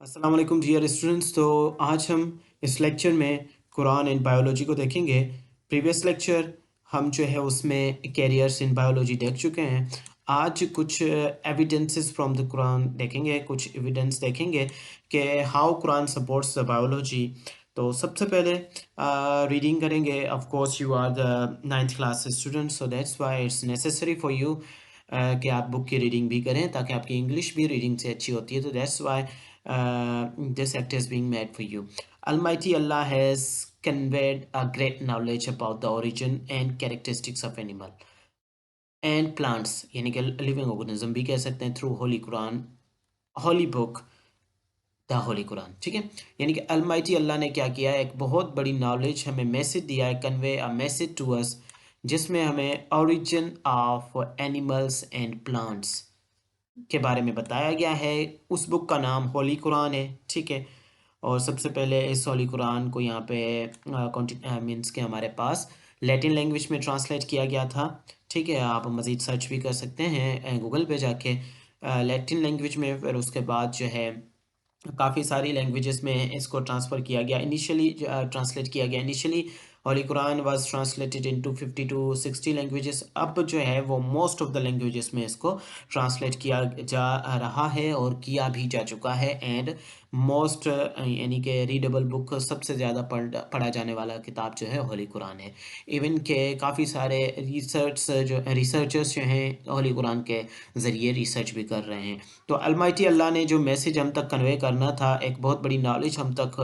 अस्सलाम वालेकुम dear students. तो आज हम इस लेक्चर में कुरान एंड बायोलॉजी को देखेंगे। प्रीवियस लेक्चर हम जो है उसमें कैरियर्स इन बायोलॉजी देख चुके हैं। आज कुछ एविडेंसेस फ्रॉम द कुरान देखेंगे, कुछ एविडेंस देखेंगे कि how Quran supports the biology. तो सबसे पहले रीडिंग करेंगे। Of course you are the 9th class student, so that's why it's necessary for you कि आप बुक की रीडिंग भी करें ताकि आपकी इंग्लिश भी रीडिंग से अच्छी होती है। तो that's why this act is being made for you. Almighty Allah has conveyed a great knowledge about the origin and characteristics of animal and plants, यानी कि living organism भी कह सकते हैं, through Holi Quran, Holi book, the holy Quran. ठीक है, यानी कि अलमाइटी अल्लाह ने क्या किया है, एक बहुत बड़ी नॉलेज हमें मैसेज दिया है, convey a message to us, जिसमें हमें origin of animals and plants के बारे में बताया गया है। उस बुक का नाम होली कुरान है। ठीक है, और सबसे पहले इस होली कुरान को यहाँ पे मीन्स के हमारे पास लैटिन लैंग्वेज में ट्रांसलेट किया गया था। ठीक है, आप मज़ीद सर्च भी कर सकते हैं गूगल पे जाके लैटिन लैंग्वेज में। फिर उसके बाद जो है काफ़ी सारी लैंग्वेजेस में इसको ट्रांसफ़र किया गया, इनिशियली ट्रांसलेट किया गया। Initially holy Quran was translated into 50 to 60 languages. अब जो है वो मोस्ट ऑफ द लैंग्वेजेस में इसको ट्रांसलेट किया जा रहा है और किया भी जा चुका है। एंड मोस्ट यानी कि रीडेबल बुक, सबसे ज़्यादा पढ़ा जाने वाला किताब जो है होली कुरान है। इवन के काफ़ी सारे रिसर्चर्स जो हैं होली कुरान के ज़रिए रिसर्च भी कर रहे हैं। तो अलमाइटी अल्लाह ने जो मैसेज हम तक कन्वे करना था, एक बहुत बड़ी नॉलेज हम तक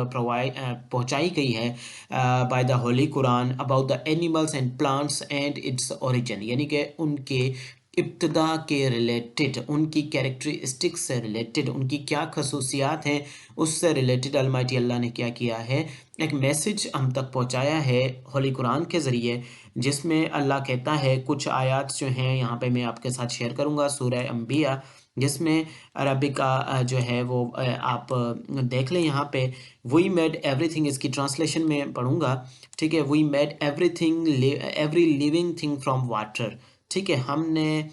पहुंचाई गई है by the holy Quran about the animals and plants and its origin, यानी कि उनके इब्तदा के रिलेटेड, उनकी कैरेक्टरिस्टिक्स से रिलेटेड, उनकी क्या खसूसियात हैं, उससे रिलेटेड अलमाइटी अल्लाह ने क्या किया है, एक मैसेज हम तक पहुंचाया है होली कुरान के ज़रिए, जिसमें अल्लाह कहता है, कुछ आयात जो हैं यहाँ पे मैं आपके साथ शेयर करूँगा सूरह अंबिया, जिसमें अरबी का जो है वो आप देख लें यहाँ पे। वी मेड एवरीथिंग, इसकी ट्रांसलेशन में पढ़ूंगा। ठीक है, we made everything, every living thing from water. ठीक है, हमने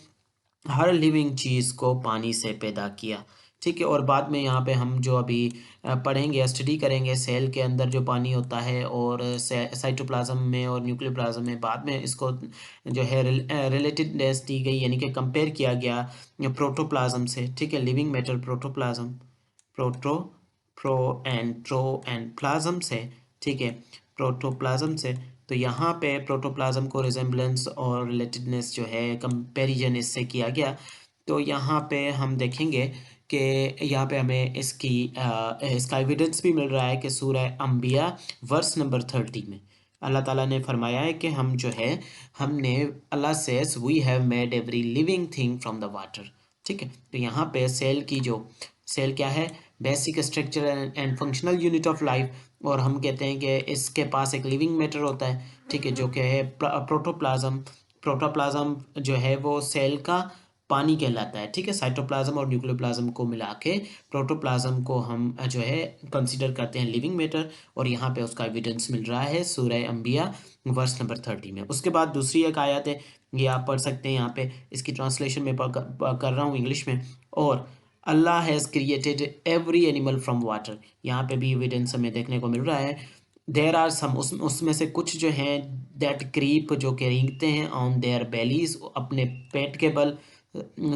हर लिविंग चीज़ को पानी से पैदा किया। ठीक है, और बाद में यहाँ पे हम जो अभी पढ़ेंगे, स्टडी करेंगे, सेल के अंदर जो पानी होता है और साइटोप्लाज्म में और न्यूक्लियोप्लाज्म में, बाद में इसको जो है रिलेटेडनेस दी गई, यानी कि कंपेयर किया गया प्रोटोप्लाज्म से। ठीक है, living matter protoplasm, proto and plasm से। ठीक है, प्रोटोप्लाज्म से। तो यहाँ पे प्रोटोप्लाज्म को रिजेम्बलेंस और रिलेटेडनेस जो है कंपैरिजन इससे किया गया। तो यहाँ पे हम देखेंगे कि यहाँ पे हमें इसका एविडेंस भी मिल रहा है कि सूरह अंबिया वर्स नंबर 30 में अल्लाह ताला ने फरमाया है कि हम जो है, हमने, Allah says we have made every living thing from the water. ठीक है, तो यहाँ पे सेल क्या है, basic structure and functional unit of life, और हम कहते हैं कि इसके पास एक लिविंग मैटर होता है। ठीक है, जो कि है प्रोटोप्लाज्म। प्रोटोप्लाज्म जो है वो सेल का पानी कहलाता है। ठीक है, साइटोप्लाज्म और न्यूक्लियोप्लाज्म को मिला के प्रोटोप्लाज्म को हम जो है कंसीडर करते हैं लिविंग मैटर, और यहाँ पे उसका एविडेंस मिल रहा है सूरह अंबिया वर्स नंबर 30 में। उसके बाद दूसरी एक आयत है, ये आप पढ़ सकते हैं। यहाँ पे इसकी ट्रांसलेशन में कर रहा हूँ इंग्लिश में। और Allah has created every animal from water, यहाँ पे भी एविडेंस हमें देखने को मिल रहा है। देर आर सम, उसमें से कुछ जो हैं, दैट क्रीप, जो कि रेंगते हैं, ऑन देयर बेलीज, अपने पेट के बल।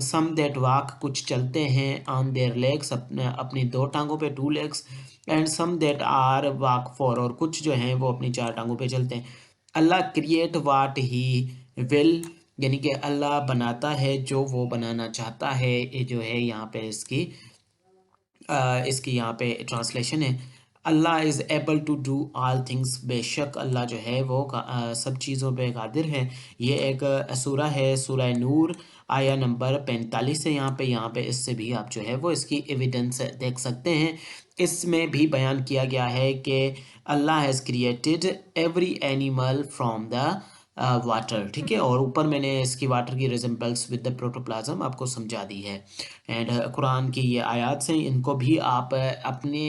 सम दैट वाक, कुछ चलते हैं, ऑन देयर लेग्स, अपनी दो टांगों पे, two legs. And some that are walk four, और कुछ जो हैं वो अपनी चार टांगों पे चलते हैं। अल्लाह क्रिएट वाट ही विल, यानी कि अल्लाह बनाता है जो वो बनाना चाहता है। ये जो है यहाँ पे इसकी यहाँ पे ट्रांसलेशन है, Allah is able to do all things, बेशक अल्लाह जो है वो सब चीज़ों पे कादिर है। ये एक सूरा है, सूरह नूर, आया नंबर 45 है। यहाँ पे इससे भी आप जो है वो इसकी एविडेंस देख सकते हैं। इसमें भी बयान किया गया है कि Allah has created every animal from the water. ठीक है, और ऊपर मैंने इसकी वाटर की रिजेम्बल्स विद द प्रोटोप्लाज्म आपको समझा दी है। एंड कुरान की ये आयात हैं, इनको भी आप अपने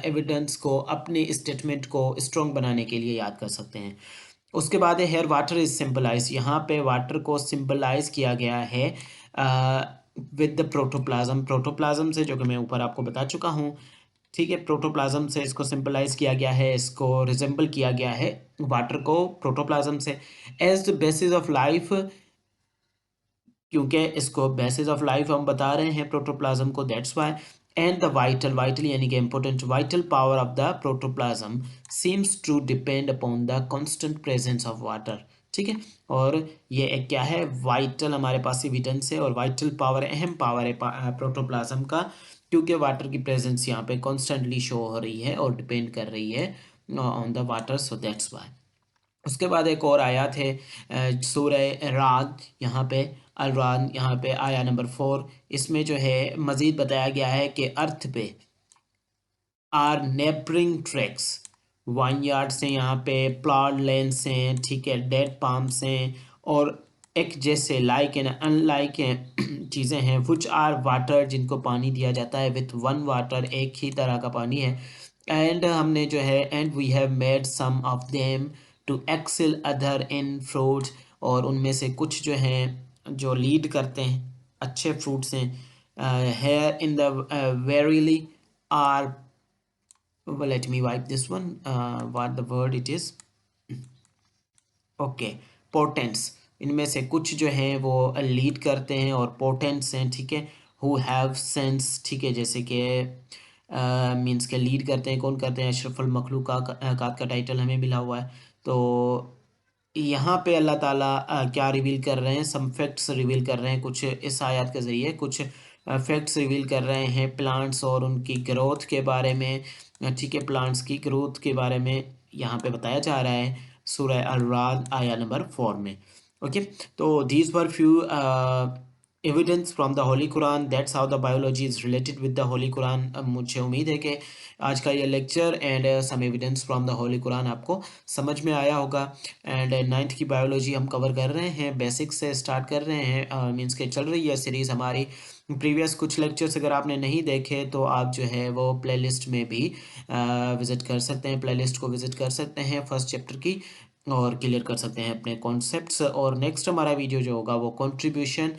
एविडेंस को, अपने स्टेटमेंट को स्ट्रॉन्ग बनाने के लिए याद कर सकते हैं। उसके बाद है हेयर वाटर इज सिंपलाइज, यहाँ पे वाटर को सिंपलाइज किया गया है विद द प्रोटोप्लाज्म, प्रोटोप्लाज्म से, जो कि मैं ऊपर आपको बता चुका हूँ। ठीक है, प्रोटोप्लाज्म से इसको सिंपलाइज किया गया है, इसको रिजेंबल किया गया है वाटर को प्रोटोप्लाज्म से as the basis of life, क्योंकि इसको बेसिस ऑफ लाइफ हम बता रहे हैं प्रोटोप्लाज्म को, that's why. And the vital vital यानी कि important vital power of the protoplasm seems to depend upon the constant presence of water. ठीक है, और ये एक क्या है, वाइटल हमारे पास एविडेंस है, और वाइटल पावर अहम पावर है प्रोटोप्लाज्म का, क्योंकि वाटर की प्रेजेंस यहाँ पे कॉन्स्टेंटली शो हो रही है और डिपेंड कर रही है on the water, so that's why. उसके बाद एक और आयत है सूरह राद, यहाँ पे अल राद, यहाँ पे आया नंबर 4। इसमें जो है मज़ीद बताया गया है कि अर्थ पे आर नेबरिंग ट्रैक्स, वाइनयार्ड से, यहाँ पे प्लॉट लैंड्स हैं, ठीक है, डेड पाम्स हैं, और एक जैसे लाइक एंड अनलाइक चीज़ें हैं, विच आर वाटर, जिनको पानी दिया जाता है विथ वन वाटर, एक ही तरह का पानी है। एंड हमने जो है and we have made some of them to excel other in fruits, और उनमें से कुछ जो हैं जो लीड करते हैं, अच्छे फ्रूट्स हैं, here in the verily are, well, let me wipe this one, what the word it is, okay, portents, इनमें से कुछ जो हैं वो लीड करते हैं और पोटेंट्स हैं, ठीक है, हु हैव सेंस, ठीक है, जैसे कि मीन्स के लीड करते हैं, कौन करते हैं, अशरफुल मखलूकात का टाइटल हमें मिला हुआ है। तो यहाँ पे अल्लाह ताला क्या रिवील कर रहे हैं, सम फैक्ट्स रिवील कर रहे हैं कुछ इस आयत के ज़रिए, कुछ फैक्ट्स रिवील कर रहे हैं प्लांट्स और उनकी ग्रोथ के बारे में, ठीक है, प्लांट्स की ग्रोथ के बारे में यहाँ पे बताया जा रहा है सूरह अल राद आया नंबर 4 में। ओके, तो these were few evidence from the holy Quran, that's how the biology is related with the holy Quran. मुझे उम्मीद है कि आज का ये lecture and some evidence from the holy Quran आपको समझ में आया होगा। एंड 9th की बायोलॉजी हम कवर कर रहे हैं, बेसिक्स से स्टार्ट कर रहे हैं, मीन्स के चल रही है सीरीज़ हमारी। प्रीवियस कुछ लेक्चर्स अगर आपने नहीं देखे तो आप जो है वो प्लेलिस्ट में भी विज़िट कर सकते हैं, प्लेलिस्ट को विज़िट कर सकते हैं फर्स्ट चैप्टर की, और क्लियर कर सकते हैं अपने कॉन्सेप्ट्स। और नेक्स्ट हमारा वीडियो जो होगा वो contribution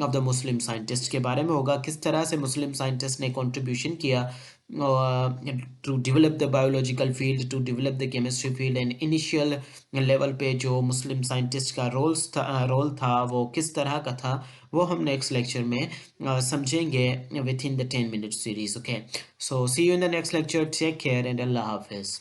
of the Muslim scientist के बारे में होगा, किस तरह से मुस्लिम साइंटिस्ट ने कंट्रीब्यूशन किया to develop the biological field, to develop the chemistry field, and initial level पे जो मुस्लिम साइंटिस्ट का रोल था वो किस तरह का था, वो हम नेक्स्ट लेक्चर में समझेंगे within the 10 minute series. Okay, so see you in the next lecture, take care and अल्लाह हाफिज़।